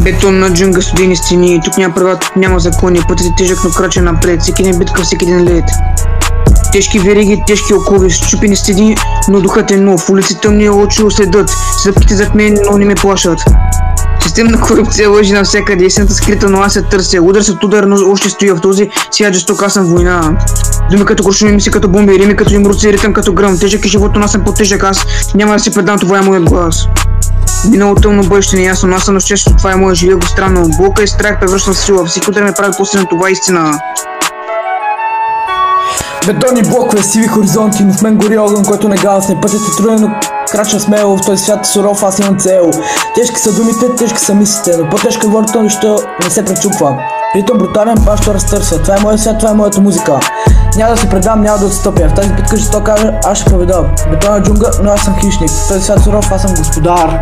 Бетонна джунгла, студени стени, тук няма права, тук няма закони, пътят е тежък, но крача напред, всеки ден битка, всеки ден лед. Тежки вериги, тежки окови, счупени стени, но духът е нов, улици тъмни очи следят, стъпките зад мен, но не ме плашат. Системна корупция лъжи навсякъде, истината скрита, но аз я търся, удар след удар, но още стоя в този свят жесток, аз съм война. Думи като куршуми, мисли като бомби, рими като имруци, ритъм като гръм, тежък е живото, но аз съм по-тежък, аз няма да си предам, това е моят глас. Минало тъмно бъдеще неясно, но аз съм настоящето, това е моя живия го странно. Болка и страх превръщам в сила, всеки удар ме прави по-силен, това е истина. Бетонни блокове, сиви хоризонти, но в мен гори огън, който не гасне. Пътят е труден, но крача смело, в този свят е суров, аз имам цел. Тежки са думите, тежки са мислите, но по-тежка волята, нищо не се пречупва. Ритъм брутален, баш то разтърсва. Това е моят свят, това е моята музика. Няма да се предам, няма да отстъпя. В тази битка жестока аз ще победа. Бетонна джунгла, но аз съм хищник. В този свят суров, аз съм господар.